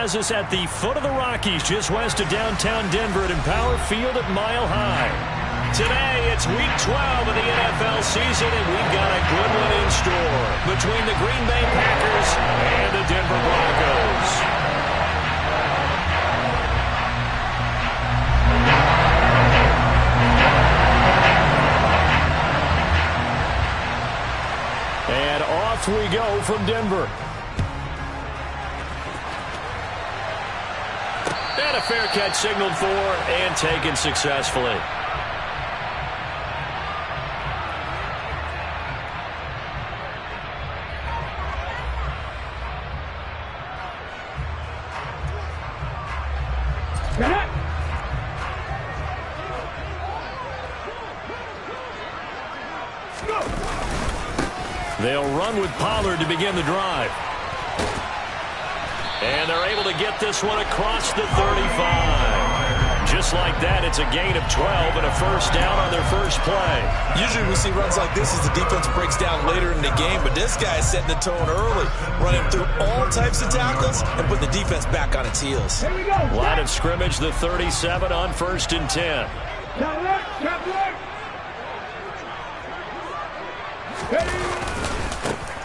has us at the foot of the Rockies, just west of downtown Denver at Empower Field at Mile High. Today, it's Week 12 of the NFL season, and we've got a good one in store between the Green Bay Packers and the Denver Broncos. And off we go from Denver. And a fair catch signaled for and taken successfully. They'll run with Pollard to begin the drive. And they're able to get this one across the 35. Just like that, it's a gain of 12 and a first down on their first play. Usually we see runs like this as the defense breaks down later in the game, but this guy is setting the tone early, running through all types of tackles and put the defense back on its heels. Line of scrimmage, the 37 on 1st and 10.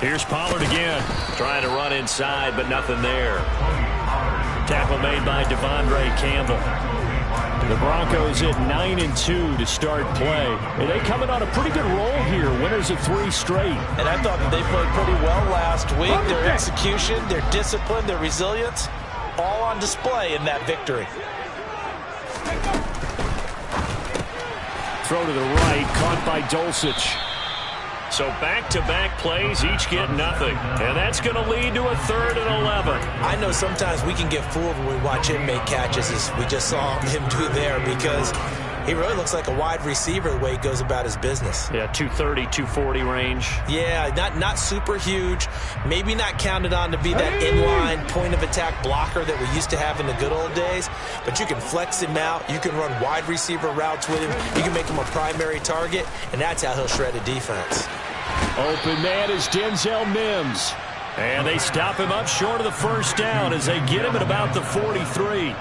Here's Pollard again, trying to run inside, but nothing there. Tackle made by Devondre Campbell. The Broncos at 9-2 to start play. And they coming on a pretty good roll here, winners of 3 straight. And I thought that they played pretty well last week. Their execution, their discipline, their resilience, all on display in that victory. Throw to the right, caught by Dulcich. So back-to-back plays, each get nothing. And that's going to lead to a 3rd and 11. I know sometimes we can get fooled when we watch him make catches, as we just saw him do there, because he really looks like a wide receiver the way he goes about his business. Yeah, 230, 240 range. Yeah, not super huge. Maybe not counted on to be that inline point-of-attack blocker that we used to have in the good old days. But you can flex him out. You can run wide receiver routes with him. You can make him a primary target, and that's how he'll shred a defense. Open man is Denzel Mims. And they stop him up short of the first down as they get him at about the 43.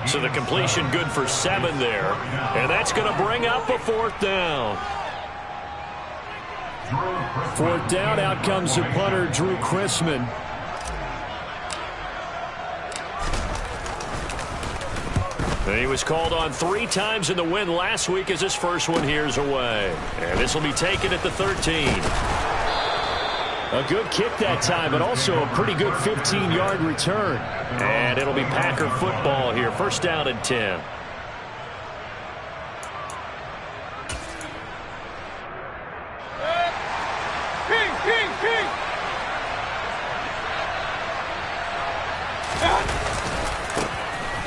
So the completion good for 7 there. And that's going to bring up a 4th down. 4th down, out comes the punter, Drew Chrisman. And he was called on 3 times in the win last week as his first one here's away. And this will be taken at the 13. A good kick that time, but also a pretty good 15-yard return. And it'll be Packer football here. First down and 10.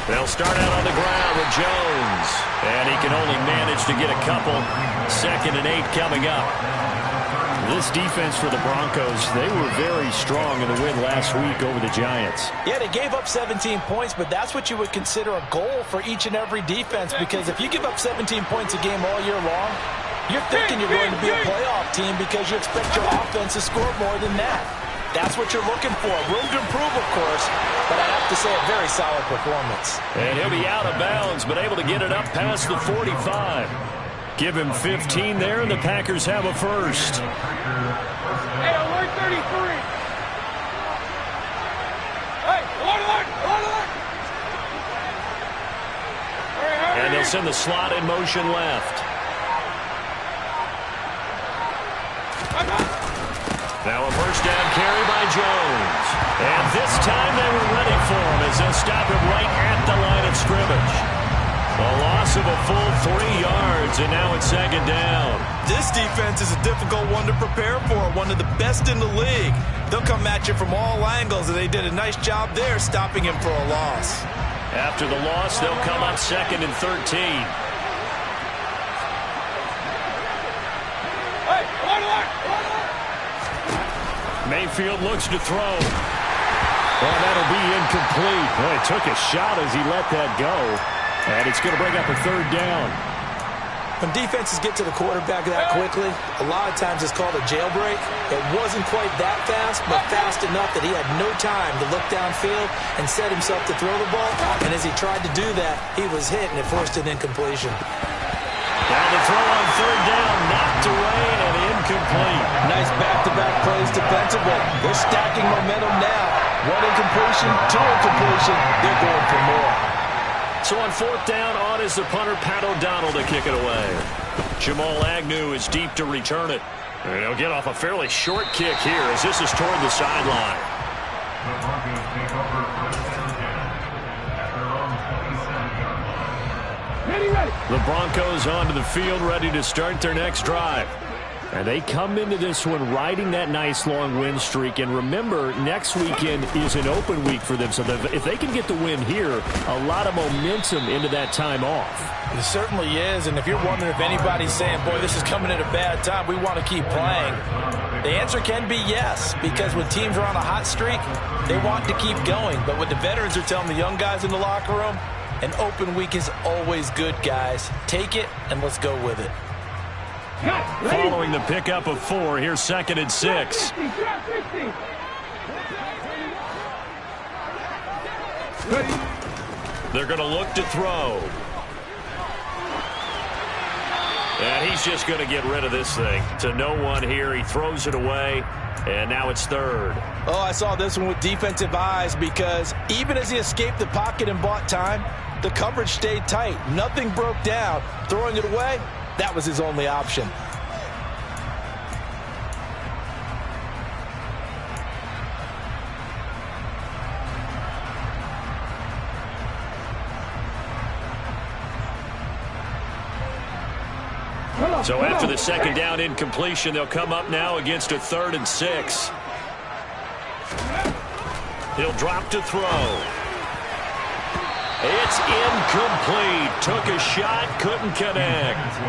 They'll start out on the ground with Jones. And he can only manage to get a couple. 2nd and 8 coming up. This defense for the Broncos, they were very strong in the win last week over the Giants. Yeah, they gave up 17 points, but that's what you would consider a goal for each and every defense, because if you give up 17 points a game all year long, you're thinking you're going to be a playoff team because you expect your offense to score more than that. That's what you're looking for. Room to improve, of course, but I have to say a very solid performance. And he'll be out of bounds, but able to get it up past the 45. Give him 15 there, and the Packers have a first. Hey, alert 33. Hey, alert. And they'll send the slot in motion left. Now a first down carry by Jones. And this time they were ready for him as they'll stop him right at the line of scrimmage. A loss of a full 3 yards, and now it's 2nd down. This defense is a difficult one to prepare for, one of the best in the league. They'll come at you from all angles, and they did a nice job there stopping him for a loss. After the loss, they'll come up 2nd and 13. Mayfield looks to throw. Well, that'll be incomplete. Boy, he took a shot as he let that go. And it's going to bring up a 3rd down. When defenses get to the quarterback that quickly, a lot of times it's called a jailbreak. It wasn't quite that fast, but fast enough that he had no time to look downfield and set himself to throw the ball. And as he tried to do that, he was hit, and it forced an incompletion. Now the throw on third down, knocked away and incomplete. Nice back-to-back plays defensively. They're stacking momentum now. One incompletion, two incompletion. They're going for more. So on fourth down, on is the punter, Pat O'Donnell, to kick it away. Jamal Agnew is deep to return it. And he'll get off a fairly short kick here as this is toward the sideline. The Broncos onto the field, ready to start their next drive. And they come into this one riding that nice long win streak. And remember, next weekend is an open week for them. So if they can get the win here, a lot of momentum into that time off. It certainly is. And if you're wondering if anybody's saying, boy, this is coming at a bad time, we want to keep playing, the answer can be yes. Because when teams are on a hot streak, they want to keep going. But what the veterans are telling the young guys in the locker room, an open week is always good, guys. Take it and let's go with it. Following the pickup of 4, here's 2nd and 6. They're going to look to throw. And he's just going to get rid of this thing. To no one here. He throws it away. And now it's 3rd. Oh, I saw this one with defensive eyes because even as he escaped the pocket and bought time, the coverage stayed tight. Nothing broke down. Throwing it away, that was his only option. So after the 2nd down incompletion, they'll come up now against a 3rd and 6. He'll drop to throw. It's incomplete. Took a shot, couldn't connect.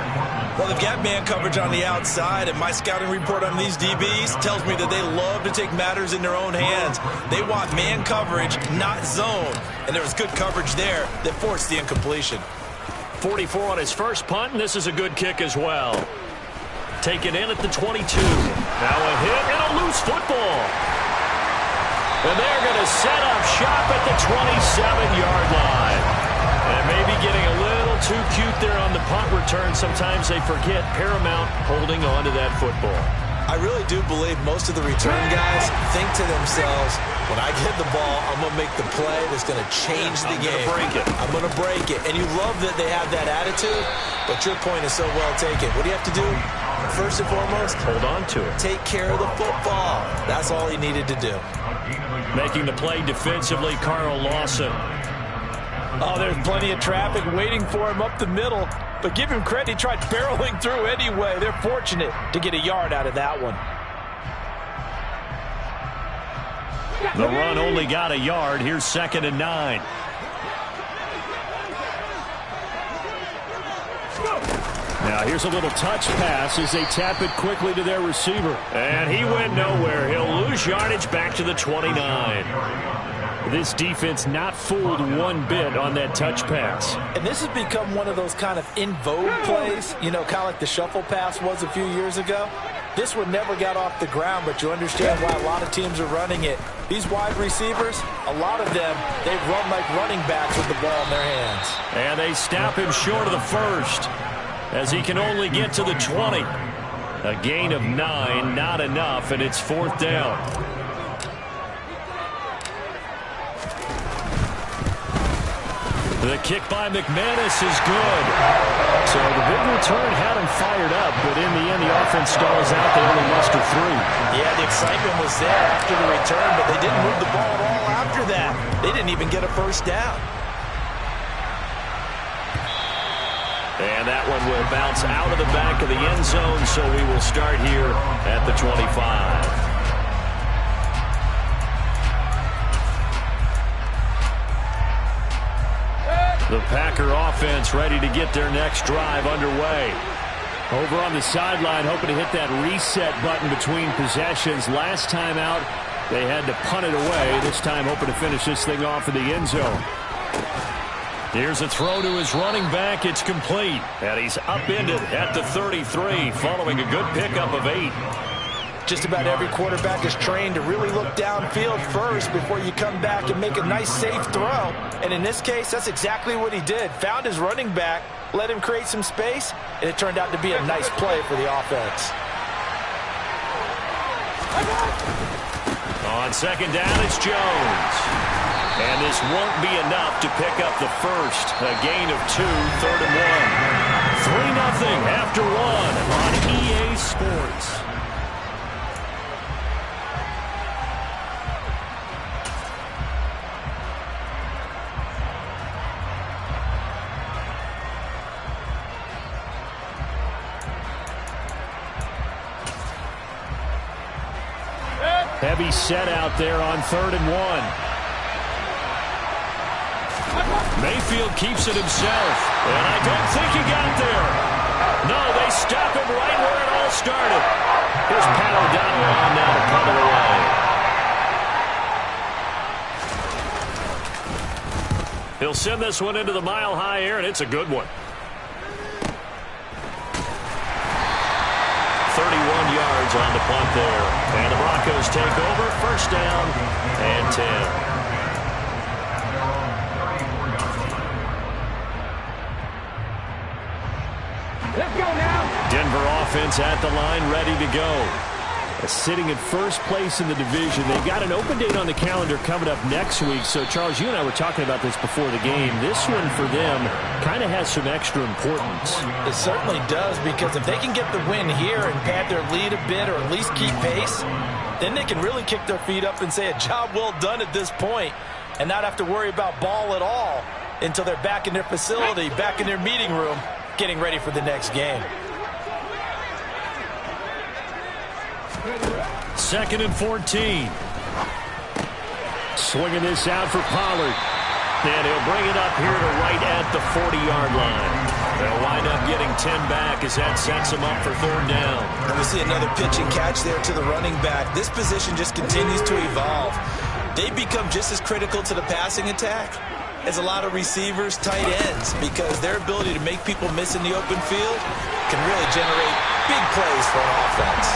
Well, they've got man coverage on the outside, and my scouting report on these DBs tells me that they love to take matters in their own hands. They want man coverage, not zone. And there was good coverage there that forced the incompletion. 44 on his first punt, and this is a good kick as well. Taken in at the 22. Now a hit and a loose football. And they're going to set up shop at the 27-yard line. And maybe getting a little too cute there on the punt return. Sometimes they forget paramount holding on to that football. I really do believe most of the return guys think to themselves, when I get the ball, I'm going to make the play that's going to change the game. I'm going to break it. I'm going to break it. And you love that they have that attitude, but your point is so well taken. What do you have to do? First and foremost, hold on to it. Take care of the football. That's all he needed to do. Making the play defensively, Carl Lawson. Oh, there's plenty of traffic waiting for him up the middle. But give him credit, he tried barreling through anyway. They're fortunate to get a yard out of that one. The run only got a yard. Here's 2nd and 9. Now here's a little touch pass as they tap it quickly to their receiver. And he went nowhere. He'll lose yardage back to the 29. This defense not fooled one bit on that touch pass. And this has become one of those kind of in vogue plays, you know, kind of like the shuffle pass was a few years ago. This one never got off the ground, but you understand why a lot of teams are running it. These wide receivers, a lot of them, they run like running backs with the ball in their hands. And they snap him short of the first as he can only get to the 20. A gain of 9, not enough, and it's 4th down. The kick by McManus is good. So the big return had him fired up, but in the end, the offense stalls out. They only muster 3. Yeah, the excitement was there after the return, but they didn't move the ball at all after that. They didn't even get a first down. And that one will bounce out of the back of the end zone, so we will start here at the 25. The Packer offense ready to get their next drive underway. Over on the sideline, hoping to hit that reset button between possessions. Last time out, they had to punt it away. This time, hoping to finish this thing off in the end zone. Here's a throw to his running back. It's complete. And he's upended at the 33 following a good pickup of 8. Just about every quarterback is trained to really look downfield first before you come back and make a nice, safe throw. And in this case, that's exactly what he did. Found his running back, let him create some space, and it turned out to be a nice play for the offense. On second down, it's Jones. And this won't be enough to pick up the first. A gain of 2, 3rd and 1. 3-0 after 1 on EA Sports. Heavy set out there on 3rd and 1. Mayfield keeps it himself, and I don't think he got there. No, they stop him right where it all started. Here's Pat O'Donnell on now to punt it away. He'll send this one into the mile-high air, and it's a good one. 31 yards on the punt there. And the Broncos take over, 1st down and 10. Let's go now. Denver offense at the line, ready to go. Sitting in first place in the division. They've got an open date on the calendar coming up next week. So, Charles, you and I were talking about this before the game. This one for them kind of has some extra importance. It certainly does, because if they can get the win here and pad their lead a bit or at least keep pace, then they can really kick their feet up and say a job well done at this point and not have to worry about ball at all until they're back in their facility, back in their meeting room, getting ready for the next game. 2nd and 14. Swinging this out for Pollard. And he'll bring it up here to right at the 40-yard line. They'll wind up getting 10 back as that sets them up for 3rd down. And we see another pitch and catch there to the running back. This position just continues to evolve. They become just as critical to the passing attack as a lot of receivers, tight ends, because their ability to make people miss in the open field can really generate big plays for an offense.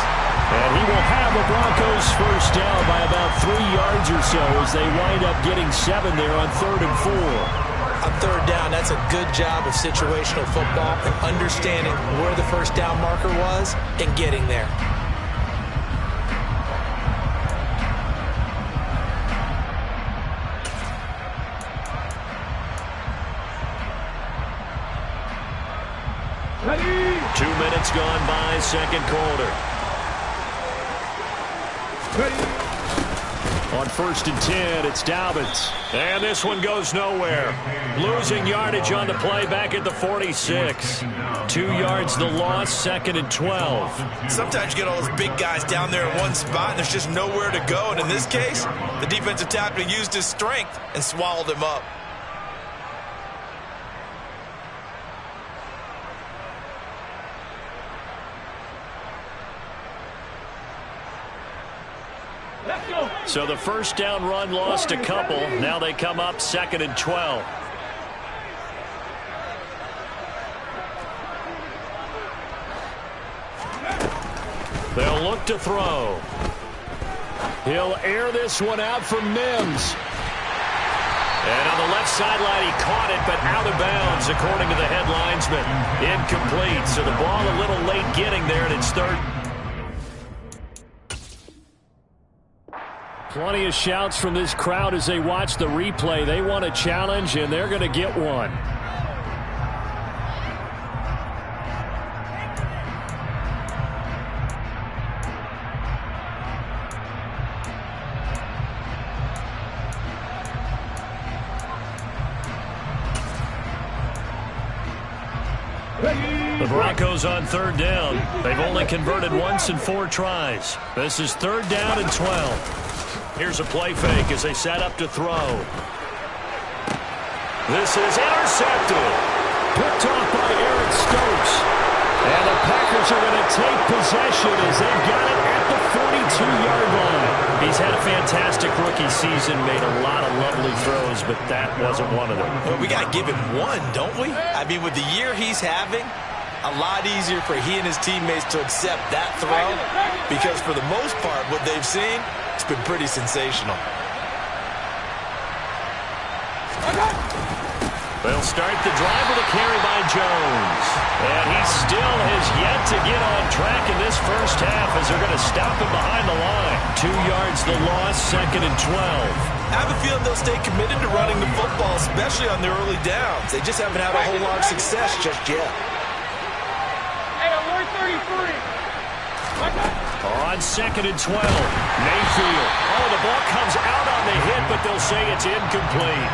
And he will have the Broncos 1st down by about 3 yards or so as they wind up getting 7 there on 3rd and 4. On 3rd down, that's a good job of situational football and understanding where the 1st down marker was and getting there. Ready. 2 minutes gone by, 2nd quarter. Ready. On 1st and 10, it's Dobbins. And this one goes nowhere. Losing yardage on the play back at the 46. 2 yards the loss, 2nd and 12. Sometimes you get all those big guys down there in one spot and there's just nowhere to go. And in this case, the defensive tackle used his strength and swallowed him up. Let's go. So the 1st down run lost a couple. Now they come up 2nd and 12. They'll look to throw. He'll air this one out for Mims. And on the left sideline, he caught it, but out of bounds, according to the head linesman. Incomplete. So the ball a little late getting there, and it's 3rd. Plenty of shouts from this crowd as they watch the replay. They want a challenge, and they're going to get one. The Broncos on 3rd down. They've only converted once in 4 tries. This is 3rd down and 12. Here's a play fake as they set up to throw. This is intercepted. Picked off by Eric Stokes. And the Packers are going to take possession as they've got it at the 42-yard line. He's had a fantastic rookie season, made a lot of lovely throws, but that wasn't one of them. Well, we got to give him one, don't we? I mean, with the year he's having, a lot easier for he and his teammates to accept that throw because for the most part, what they've seen, it's been pretty sensational. They'll start the drive with a carry by Jones. And he still has yet to get on track in this first half as they're going to stop him behind the line. 2 yards the loss, 2nd and 12. I have a feeling they'll stay committed to running the football, especially on their early downs. They just haven't had a whole lot of success just yet. Hey, alert 33. On 2nd and 12, Mayfield. Oh, the ball comes out on the hit, but they'll say it's incomplete.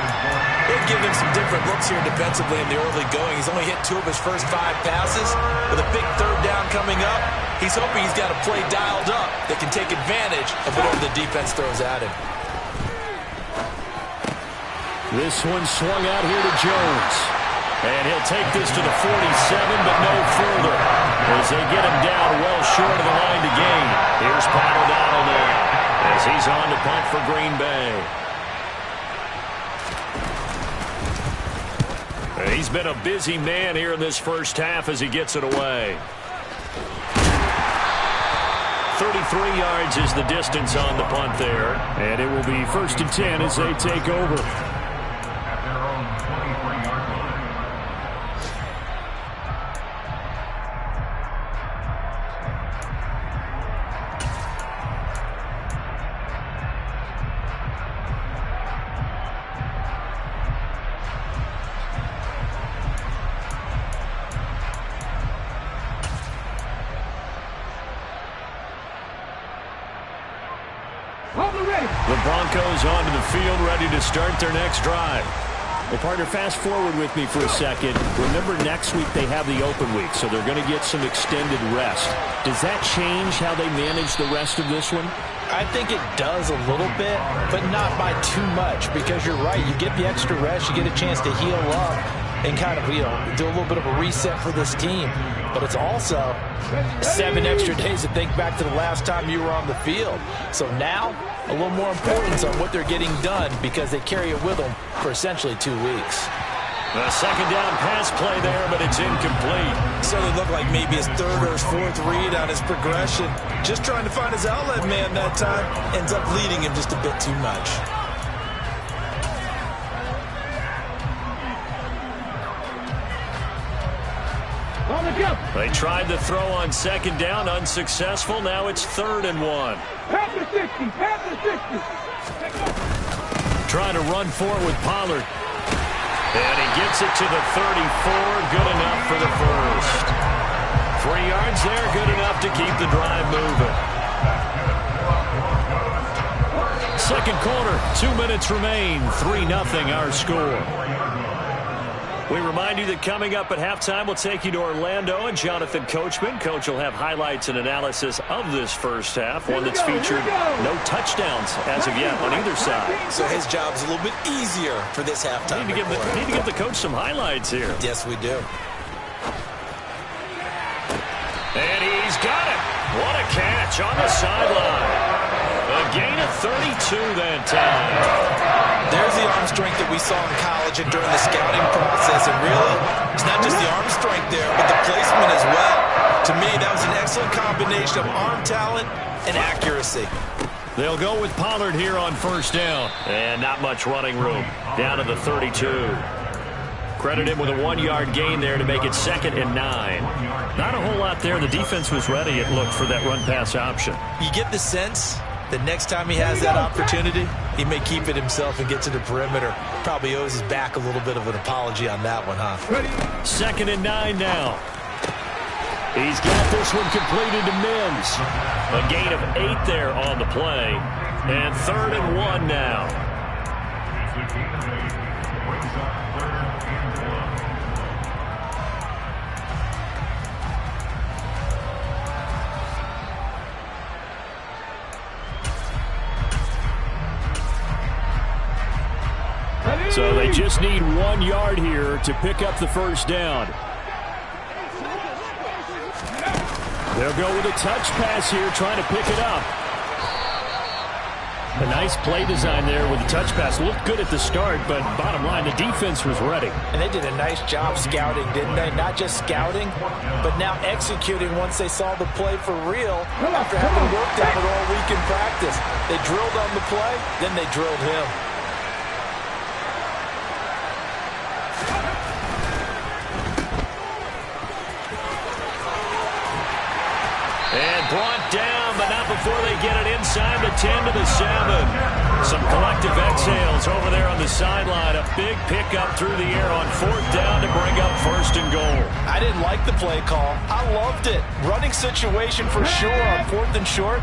They've given him some different looks here defensively in the early going. He's only hit 2 of his first 5 passes. With a big 3rd down coming up, he's hoping he's got a play dialed up that can take advantage of whatever the defense throws at him. This one swung out here to Jones. And he'll take this to the 47, but no further. As they get him down well short of the line to gain. Here's Pat O'Donnell now as he's on to punt for Green Bay. He's been a busy man here in this first half as he gets it away. 33 yards is the distance on the punt there. And it will be 1st and 10 as they take over. The Broncos onto the field, ready to start their next drive. Well, partner, fast forward with me for a second. Remember, next week they have the open week, so they're going to get some extended rest. Does that change how they manage the rest of this one? I think it does a little bit, but not by too much, because you're right. You get the extra rest, you get a chance to heal up and kind of, do a little bit of a reset for this team. But it's also 7 extra days to think back to the last time you were on the field. So now, a little more importance on what they're getting done because they carry it with them for essentially 2 weeks. A 2nd down pass play there, but it's incomplete. Certainly looked like maybe his 3rd or his 4th read on his progression. Just trying to find his outlet man that time. Ends up leading him just a bit too much. They tried the throw on 2nd down, unsuccessful. Now it's 3rd and 1. Pass the 60, pass the 60. Trying to run for it with Pollard. And he gets it to the 34. Good enough for the first. 3 yards there, good enough to keep the drive moving. 2nd quarter, 2 minutes remain. 3-0 our score. We remind you that coming up at halftime, we'll take you to Orlando and Jonathan Coachman. Coach will have highlights and analysis of this first half, one that's featured no touchdowns as of yet on either side. So his job's a little bit easier for this halftime. Need to give the coach some highlights here. Yes, we do. And he's got it. What a catch on the sideline. A gain of 32 that time. There's the arm strength that we saw in college and during the scouting process. And really, it's not just the arm strength there, but the placement as well. To me, that was an excellent combination of arm talent and accuracy. They'll go with Pollard here on 1st down. And not much running room. Down to the 32. Credit him with a 1-yard gain there to make it 2nd and 9. Not a whole lot there. The defense was ready, it looked, for that run-pass option. You get the sense that next time he has that opportunity, he may keep it himself and get to the perimeter. Probably owes his back a little bit of an apology on that one, huh? 2nd and 9 now. He's got this one completed to Mims. A gain of 8 there on the play. And 3rd and 1 now. So they just need 1 yard here to pick up the 1st down. They'll go with a touch pass here, trying to pick it up. A nice play design there with the touch pass. Looked good at the start, but bottom line, the defense was ready. And they did a nice job scouting, didn't they? Not just scouting, but now executing once they saw the play for real after having worked on it all week in practice. They drilled on the play, then they drilled him. And brought down, but not before they get it inside the 10 to the 7. Some collective exhales over there on the sideline. A big pickup through the air on 4th down to bring up 1st and goal. I didn't like the play call. I loved it. Running situation for sure on 4th and short.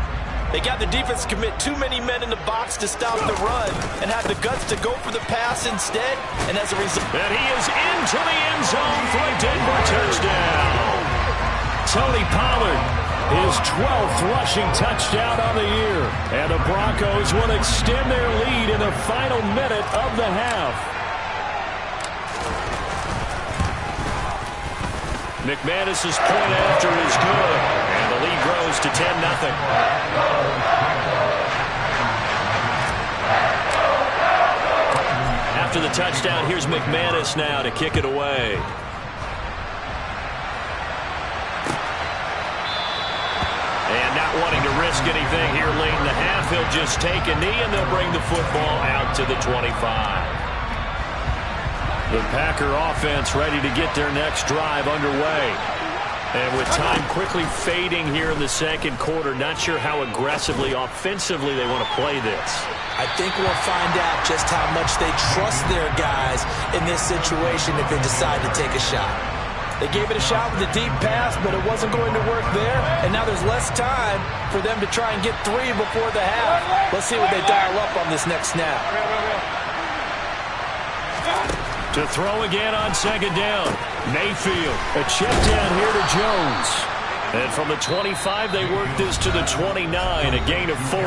They got the defense to commit too many men in the box to stop the run and have the guts to go for the pass instead. And as a result... And he is into the end zone for a Denver touchdown. Tony Pollard, his 12th rushing touchdown on the year. And the Broncos will extend their lead in the final minute of the half. McManus's point after is good. And the lead grows to 10-0. After the touchdown, here's McManus now to kick it away. And not wanting to risk anything here late in the half, he'll just take a knee and they'll bring the football out to the 25. The Packer offense ready to get their next drive underway. And with time quickly fading here in the second quarter, not sure how aggressively, offensively they want to play this. I think we'll find out just how much they trust their guys in this situation if they decide to take a shot. They gave it a shot with a deep pass, but it wasn't going to work there. And now there's less time for them to try and get 3 before the half. Let's see what they dial up on this next snap. To throw again on 2nd down. Mayfield, a check down here to Jones. And from the 25, they work this to the 29, a gain of 4.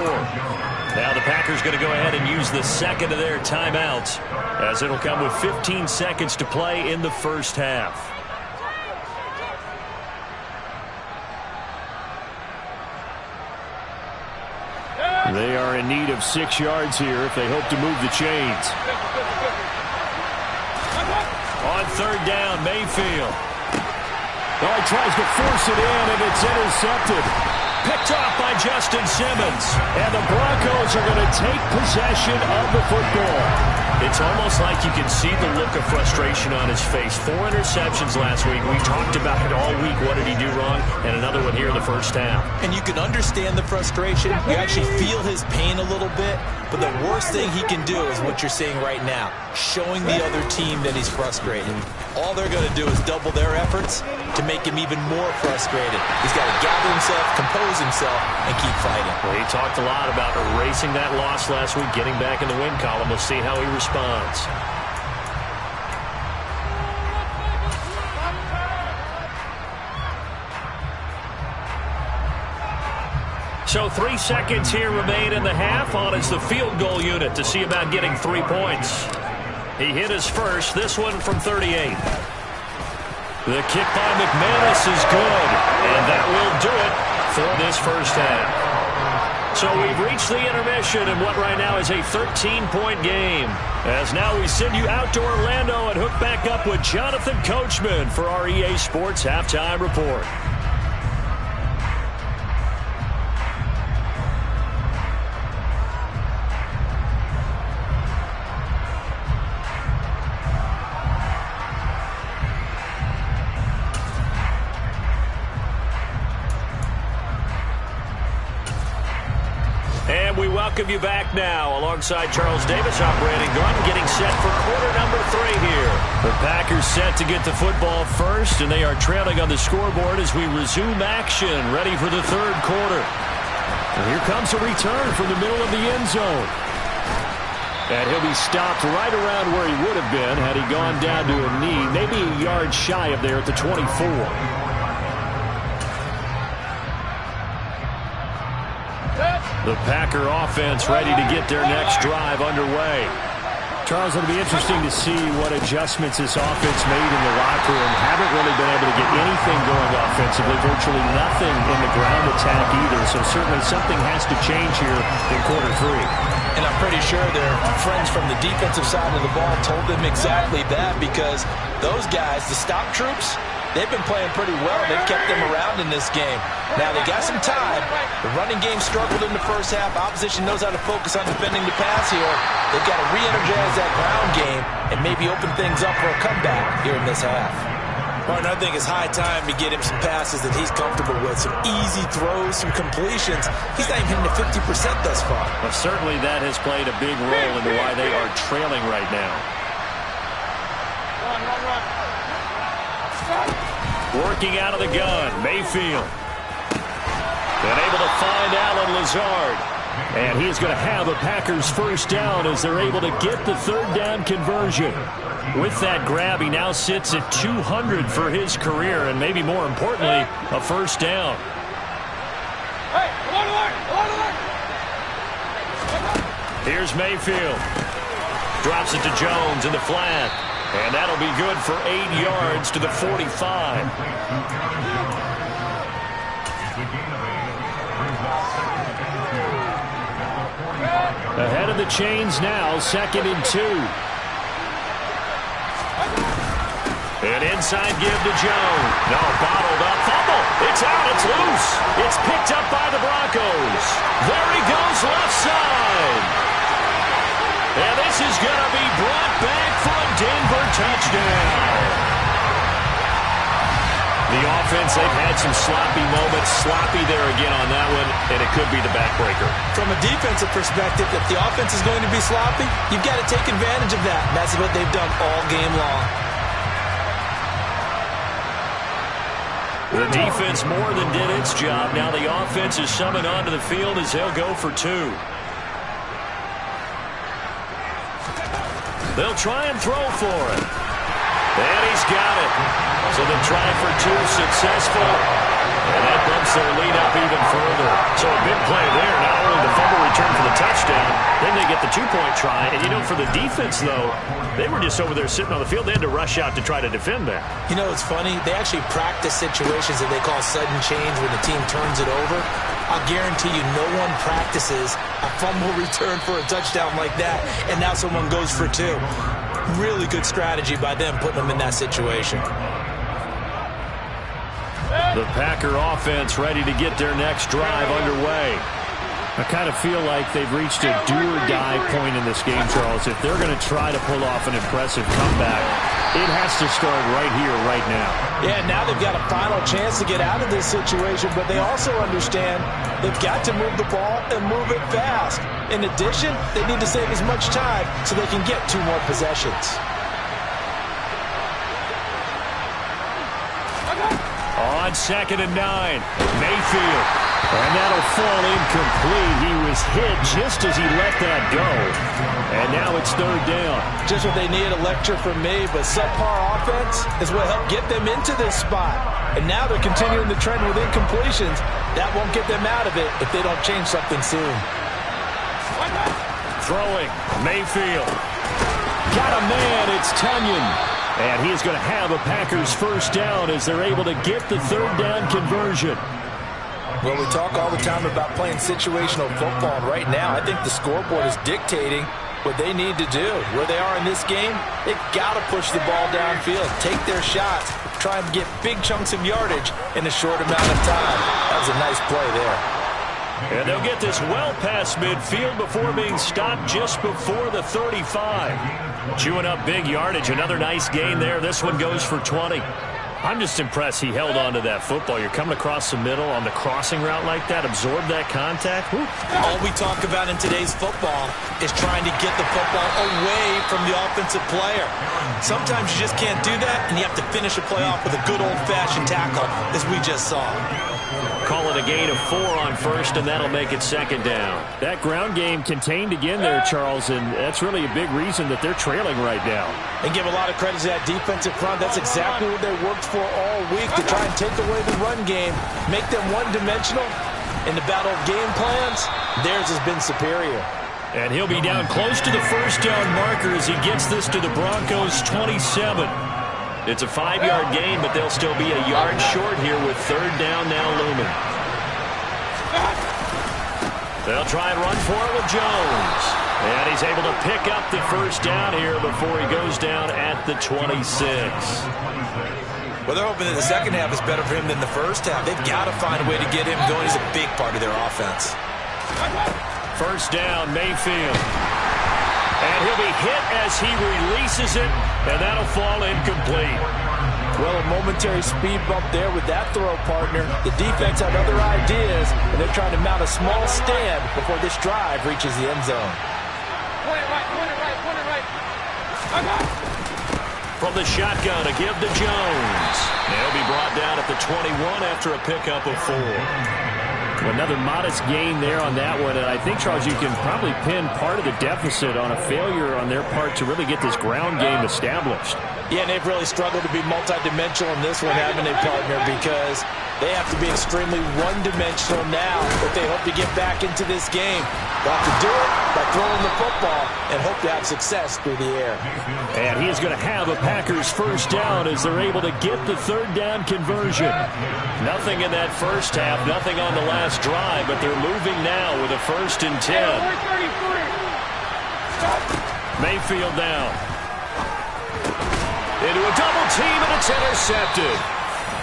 Now the Packers going to go ahead and use the second of their timeouts, as it'll come with 15 seconds to play in the first half. They are in need of 6 yards here if they hope to move the chains. On 3rd down, Mayfield. Oh, he tries to force it in, and it's intercepted. Picked off by Justin Simmons. And the Broncos are going to take possession of the football. It's almost like you can see the look of frustration on his face. 4 interceptions last week. We talked about it all week. What did he do wrong? And another one here in the first half. And you can understand the frustration. You actually feel his pain a little bit. But the worst thing he can do is what you're seeing right now, showing the other team that he's frustrated. All they're going to do is double their efforts to make him even more frustrated. He's got to gather himself, compose himself, and keep fighting. Well, he talked a lot about erasing that loss last week, getting back in the win column. We'll see how he responds. So 3 seconds here remain in the half. On is the field goal unit to see about getting 3 points. He hit his first, this one from 38. The kick by McManus is good, and that will do it for this first half. So we've reached the intermission in what right now is a 13-point game. As now we send you out to Orlando and hook back up with Jonathan Coachman for our EA Sports Halftime Report. And we welcome you back now alongside Charles Davis, operating gun, getting set for quarter number 3 here. The Packers set to get the football first, and they are trailing on the scoreboard as we resume action, ready for the 3rd quarter. And here comes a return from the middle of the end zone. And he'll be stopped right around where he would have been had he gone down to a knee, maybe a yard shy of there at the 24. The Packer offense ready to get their next drive underway. Charles, it'll be interesting to see what adjustments this offense made in the locker room. Haven't really been able to get anything going offensively, virtually nothing in the ground attack either. So certainly something has to change here in quarter 3. And I'm pretty sure their friends from the defensive side of the ball told them exactly that, because those guys, the stop troops, they've been playing pretty well. They've kept them around in this game. Now, they got some time. The running game struggled in the first half. Opposition knows how to focus on defending the pass here. They've got to re-energize that ground game and maybe open things up for a comeback here in this half. Martin, I think it's high time to get him some passes that he's comfortable with, some easy throws, some completions. He's not even hitting the 50% thus far. Well, certainly that has played a big role into why they are trailing right now. Working out of the gun, Mayfield. Been able to find Allen Lazard. And he is going to have a Packers first down as they're able to get the third down conversion. With that grab, he now sits at 200 for his career, and maybe more importantly, a first down. Here's Mayfield. Drops it to Jones in the flat. And that'll be good for 8 yards to the 45. Ahead of the chains now, 2nd and 2. An inside give to Jones. No, bottled up. Fumble. It's out. It's loose. It's picked up by the Broncos. There he goes left side. And this is going to be brought back for a Denver touchdown. The offense, they've had some sloppy moments. Sloppy there again on that one, and it could be the backbreaker. From a defensive perspective, if the offense is going to be sloppy, you've got to take advantage of that. And that's what they've done all game long. The defense more than did its job. Now the offense is summoned onto the field as they'll go for 2. They'll try and throw for it. And he's got it. So they'll try for 2, successful. And that bumps their lead up even further. So a big play there. Not only the fumble return for the touchdown, then they get the 2-point try. And, you know, for the defense, though, they were just over there sitting on the field. They had to rush out to try to defend that. You know, it's funny. They actually practice situations that they call sudden change when the team turns it over. I'll guarantee you no one practices a fumble return for a touchdown like that, and now someone goes for 2. Really good strategy by them putting them in that situation. The Packer offense ready to get their next drive underway. I kind of feel like they've reached a do-or-die point in this game, Charles. If they're going to try to pull off an impressive comeback, it has to start right here, right now. Yeah, now they've got a final chance to get out of this situation, but they also understand they've got to move the ball and move it fast. In addition, they need to save as much time so they can get 2 more possessions. On 2nd and 9, Mayfield. And that'll fall incomplete. He was hit just as he let that go. And now it's 3rd down. Just what they need, a lecture from me, but subpar offense is what helped get them into this spot. And now they're continuing the trend with incompletions. That won't get them out of it if they don't change something soon. Throwing, Mayfield. Got a man, it's Tunyon. And he's going to have a Packers first down as they're able to get the 3rd down conversion. Well, we talk all the time about playing situational football, and right now I think the scoreboard is dictating what they need to do. Where they are in this game, they've got to push the ball downfield, take their shots, try and get big chunks of yardage in a short amount of time. That was a nice play there. And they'll get this well past midfield before being stopped just before the 35. Chewing up big yardage. Another nice gain there. This one goes for 20. I'm just impressed he held on to that football. You're coming across the middle on the crossing route like that, absorb that contact. Whew. All we talk about in today's football is trying to get the football away from the offensive player. Sometimes you just can't do that, and you have to finish a play off with a good old-fashioned tackle, as we just saw. Call it a gain of 4 on first, and that'll make it 2nd down. That ground game contained again there, Charles, and that's really a big reason that they're trailing right now. And give a lot of credit to that defensive front. That's exactly what they worked for all week, to try and take away the run game, make them one-dimensional. In the battle of game plans, theirs has been superior. And he'll be down close to the first down marker as he gets this to the Broncos' 27. It's a 5-yard gain, but they'll still be a yard short here with third down now looming. They'll try and run for it with Jones. And he's able to pick up the first down here before he goes down at the 26. Well, they're hoping that the second half is better for him than the first half. They've got to find a way to get him going. He's a big part of their offense. First down, Mayfield. And he'll be hit as he releases it, and that'll fall incomplete. Well, a momentary speed bump there with that throw, partner. The defense had other ideas, and they're trying to mount a small stand before this drive reaches the end zone. From the shotgun, a give to Jones. He'll be brought down at the 21 after a pickup of 4. Another modest gain there on that one, and I think, Charles, you can probably pin part of the deficit on a failure on their part to really get this ground game established. Yeah, and they've really struggled to be multidimensional in this one, haven't they, partner? Because they have to be extremely one-dimensional now if they hope to get back into this game. They'll have to do it by throwing the football and hope to have success through the air. And he is going to have a Packers first down as they're able to get the third down conversion. Nothing in that first half, nothing on the last drive, but they're moving now with a 1st and 10. Mayfield down. Into a double team, and it's intercepted.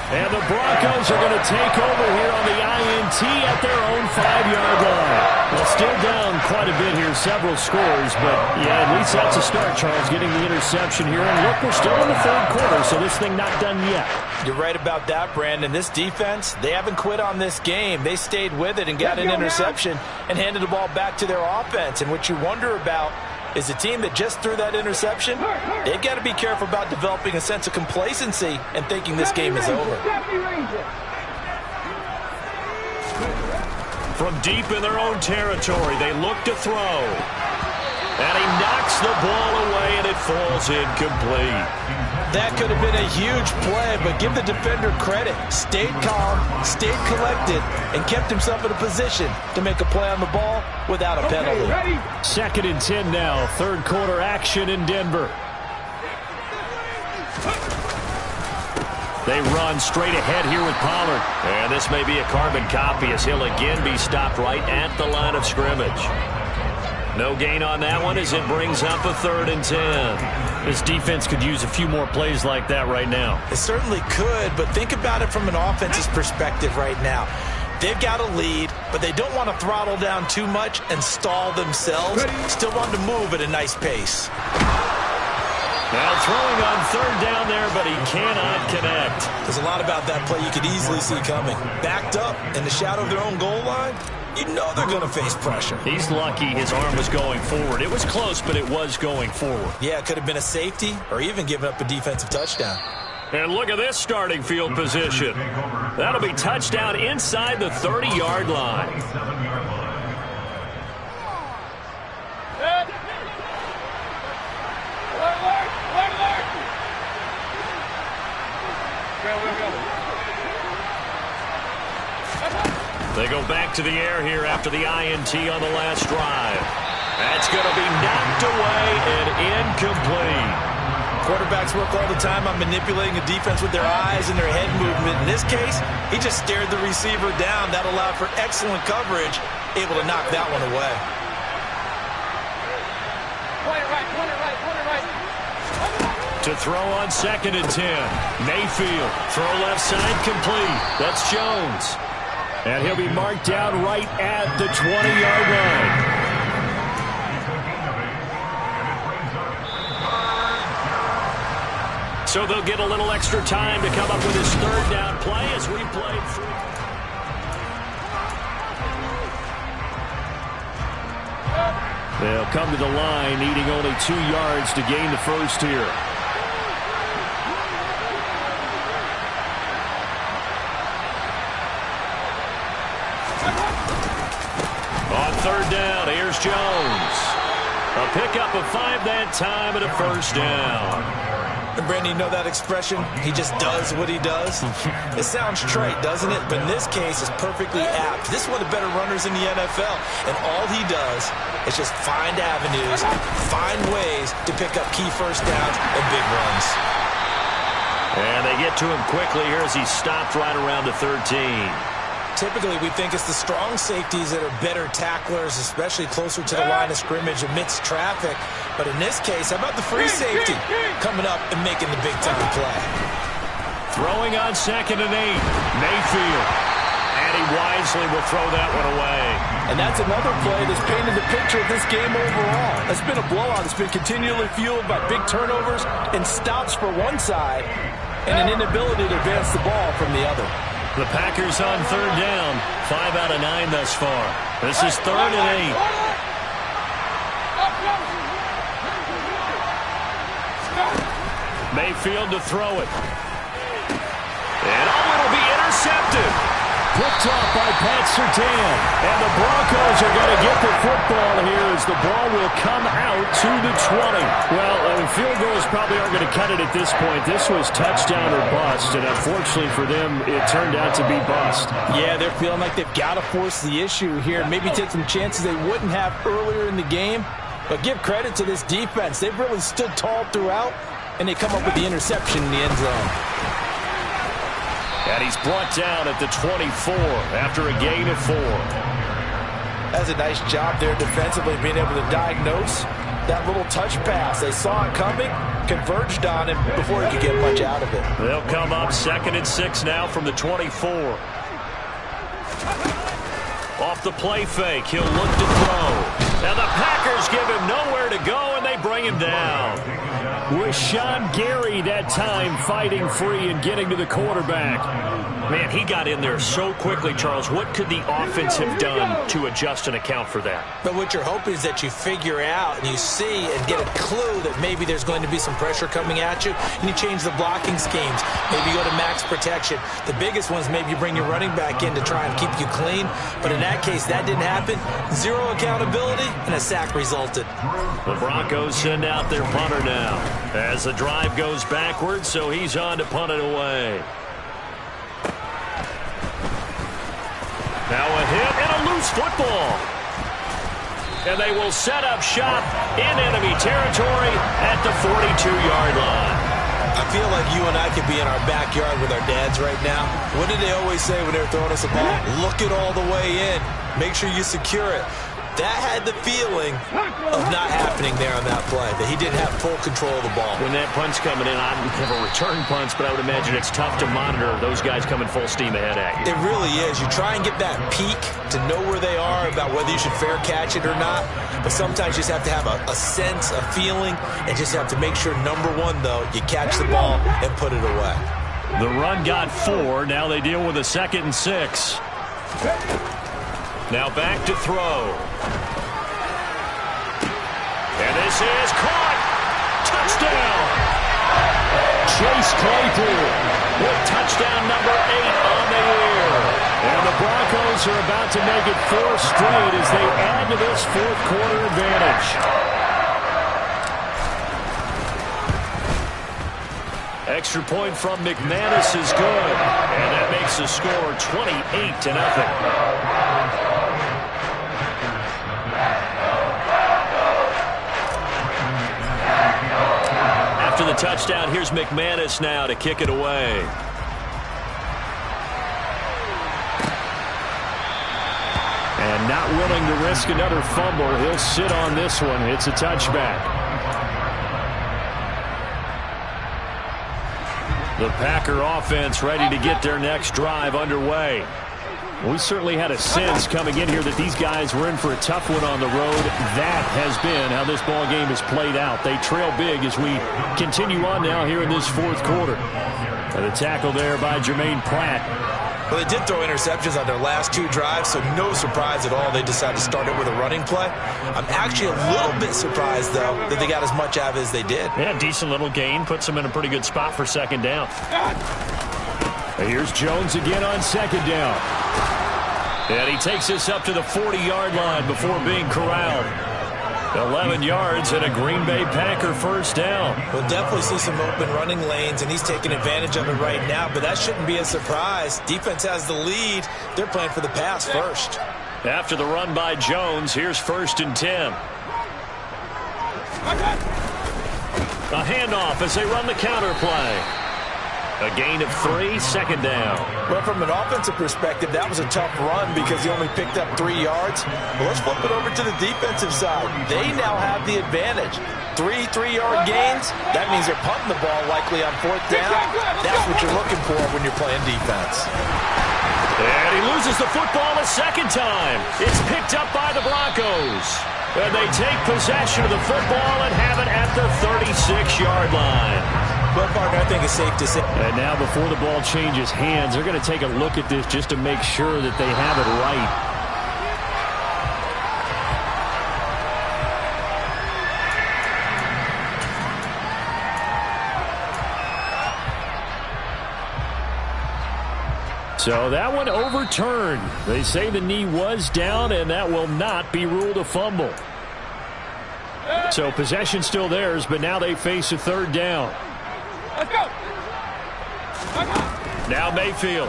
And the Broncos are going to take over here on the INT at their own 5-yard line. Well, still down quite a bit here, several scores, but yeah, at least that's a start, Charles, getting the interception here. And look, we're still in the third quarter, so this thing not done yet. You're right about that, Brandon. This defense, they haven't quit on this game. They stayed with it and got an interception and handed the ball back to their offense. And what you wonder about is a team that just threw that interception, they've got to be careful about developing a sense of complacency and thinking this game is over. From deep in their own territory, they look to throw. And he knocks the ball away, and it falls incomplete. That could have been a huge play, but give the defender credit. Stayed calm, stayed collected, and kept himself in a position to make a play on the ball without a penalty. 2nd and 10 now, third quarter action in Denver. They run straight ahead here with Pollard. And this may be a carbon copy as he'll again be stopped right at the line of scrimmage. No gain on that one as it brings up a 3rd and 10. This defense could use a few more plays like that right now. It certainly could, but think about it from an offense's perspective right now. They've got a lead, but they don't want to throttle down too much and stall themselves. Still want to move at a nice pace. Now throwing on 3rd down there, but he cannot connect. There's a lot about that play you could easily see coming. Backed up in the shadow of their own goal line, you know they're going to face pressure. He's lucky his arm was going forward. It was close, but it was going forward. Yeah, it could have been a safety or even given up a defensive touchdown. And look at this starting field position. That'll be touchdown inside the 30-yard line. They go back to the air here after the INT on the last drive. That's going to be knocked away and incomplete. Quarterbacks work all the time on manipulating a defense with their eyes and their head movement. In this case, he just stared the receiver down. That allowed for excellent coverage, able to knock that one away. To throw on 2nd and 10. Mayfield, throw left side complete. That's Jones. And he'll be marked down right at the 20-yard line. So they'll get a little extra time to come up with his 3rd down play as we play through. They'll come to the line, needing only 2 yards to gain the first here. On 3rd down, here's Jones. A pickup of 5 that time and a first down. And Brandon, you know that expression? He just does what he does. It sounds trite, doesn't it? But in this case, it's perfectly apt. This is one of the better runners in the NFL. And all he does is just find avenues, find ways to pick up key first downs and big runs. And they get to him quickly here as he stopped right around the 13. Typically, we think it's the strong safeties that are better tacklers, especially closer to the line of scrimmage amidst traffic. But in this case, how about the free safety coming up and making the big-time play? Throwing on 2nd and 8. Mayfield. And he wisely will throw that one away. And that's another play that's painted the picture of this game overall. It's been a blowout. It's been continually fueled by big turnovers and stops for one side and an inability to advance the ball from the other. The Packers on 3rd down. 5 out of 9 thus far. This is 3rd and 8. Mayfield to throw it. And it'll be intercepted. Picked off by Pat Surtain. And the Broncos are going to get the football here as the ball will come out to the 20. Well, field goals probably aren't going to cut it at this point. This was touchdown or bust, and unfortunately for them, it turned out to be bust. Yeah, they're feeling like they've got to force the issue here, maybe take some chances they wouldn't have earlier in the game. But give credit to this defense. They've really stood tall throughout, and they come up with the interception in the end zone. And he's brought down at the 24 after a gain of 4. That's a nice job there defensively, being able to diagnose that little touch pass. They saw it coming, converged on him before he could get much out of it. They'll come up 2nd and 6 now from the 24. Off the play fake, he'll look to throw. Now the Packers give him nowhere to go, and they bring him down. With Sean Gary that time fighting free and getting to the quarterback. Man, he got in there so quickly, Charles. What could the offense have done to adjust and account for that? But what you're hoping is that you figure out and you see and get a clue that maybe there's going to be some pressure coming at you, and you change the blocking schemes. Maybe you go to max protection. The biggest one is maybe you bring your running back in to try and keep you clean. But in that case, that didn't happen. Zero accountability, and a sack resulted. The Broncos send out their punter now as the drive goes backwards, so he's on to punt it away. Now a hit and a loose football. And they will set up shop in enemy territory at the 42-yard line. I feel like you and I could be in our backyard with our dads right now. What did they always say when they were throwing us a ball? Look it all the way in. Make sure you secure it. That had the feeling of not happening there on that play, that he didn't have full control of the ball. When that punt's coming in, I never return punts, but I would imagine it's tough to monitor those guys coming full steam ahead at you. It really is. You try and get that peek to know where they are, about whether you should fair catch it or not. But sometimes you just have to have a sense, a feeling, and just have to make sure, number one, though, you catch the ball and put it away. The run got 4. Now they deal with a 2nd and 6. Now back to throw. And this is caught. Touchdown. Chase Claypool with touchdown number 8 on the year. And the Broncos are about to make it 4 straight as they add to this fourth quarter advantage. Extra point from McManus is good. And that makes the score 28-0. After the touchdown, here's McManus now to kick it away. And not willing to risk another fumble, he'll sit on this one. It's a touchback. The Packer offense ready to get their next drive underway. We certainly had a sense coming in here that these guys were in for a tough one on the road. That has been how this ball game has played out. They trail big as we continue on now here in this fourth quarter. And the tackle there by Jermaine Pratt. Well, they did throw interceptions on their last 2 drives, so no surprise at all they decided to start it with a running play. I'm actually a little bit surprised, though, that they got as much out of it as they did. Yeah, decent little gain. Puts them in a pretty good spot for 2nd down. And here's Jones again on 2nd down. And he takes this up to the 40-yard line before being corralled. 11 yards and a Green Bay Packer first down. We'll definitely see some open running lanes, and he's taking advantage of it right now, but that shouldn't be a surprise. Defense has the lead. They're playing for the pass first. After the run by Jones, here's 1st and 10. A handoff as they run the counter play. A gain of 3, 2nd down. Well, from an offensive perspective, that was a tough run because he only picked up 3 yards. Well, let's flip it over to the defensive side. They now have the advantage. 3 3-yard gains, that means they're punting the ball likely on 4th down. That's what you're looking for when you're playing defense. And he loses the football a 2nd time. It's picked up by the Broncos. And they take possession of the football and have it at the 36-yard line. Well, partner, I think it's safe to say. And now before the ball changes hands, they're going to take a look at this just to make sure that they have it right. So that one overturned. They say the knee was down, and that will not be ruled a fumble. So possession still theirs, but now they face a 3rd down. Let's go. Now Mayfield.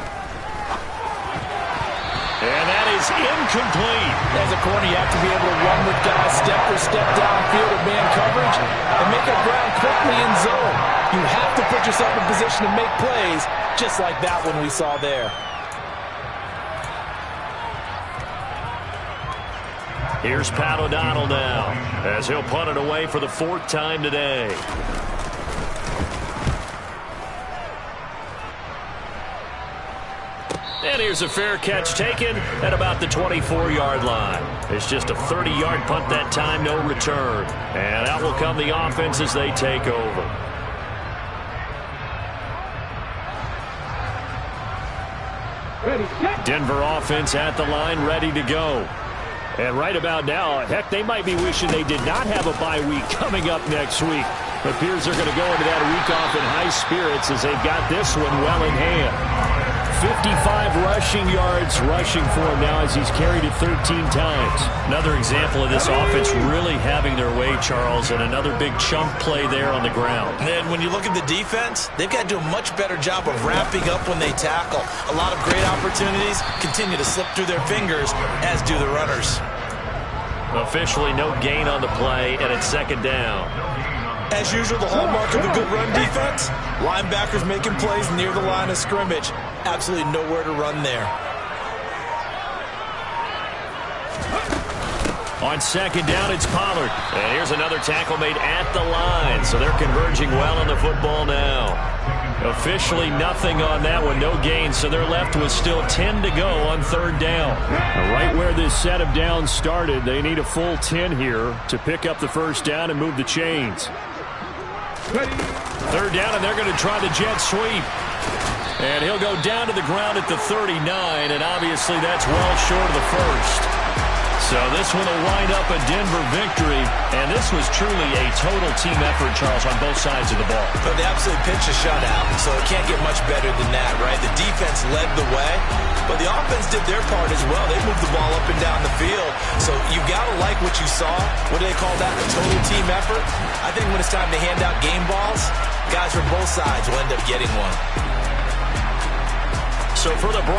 And that is incomplete. As a corner, you have to be able to run with guys step for step downfield of man coverage and make up ground quickly in zone. You have to put yourself in position to make plays, just like that one we saw there. Here's Pat O'Donnell now, as he'll punt it away for the 4th time today. And here's a fair catch taken at about the 24-yard line. It's just a 30-yard punt that time, no return. And out will come the offense as they take over. Denver offense at the line, ready to go. And right about now, heck, they might be wishing they did not have a bye week coming up next week. It appears they're going to go into that week off in high spirits as they've got this one well in hand. 55 rushing yards rushing for him now as he's carried it 13 times. Another example of this offense really having their way, Charles, and another big chunk play there on the ground. And when you look at the defense, they've got to do a much better job of wrapping up when they tackle. A lot of great opportunities continue to slip through their fingers, as do the runners. Officially no gain on the play, and it's 2nd down. As usual, the hallmark of a good run defense, linebackers making plays near the line of scrimmage. Absolutely nowhere to run there. On 2nd down, it's Pollard. And here's another tackle made at the line. So they're converging well on the football now. Officially nothing on that one, no gain. So they're left with still 10 to go on 3rd down. Right where this set of downs started, they need a full 10 here to pick up the 1st down and move the chains. 3rd down, and they're going to try the jet sweep. And he'll go down to the ground at the 39, and obviously that's well short of the 1st. So this one will wind up a Denver victory, and this was truly a total team effort, Charles, on both sides of the ball. But they absolutely pitched a shutout, so it can't get much better than that, right? The defense led the way, but the offense did their part as well. They moved the ball up and down the field, so you've got to like what you saw. What do they call that, a total team effort? I think when it's time to hand out game balls, guys from both sides will end up getting one. So for the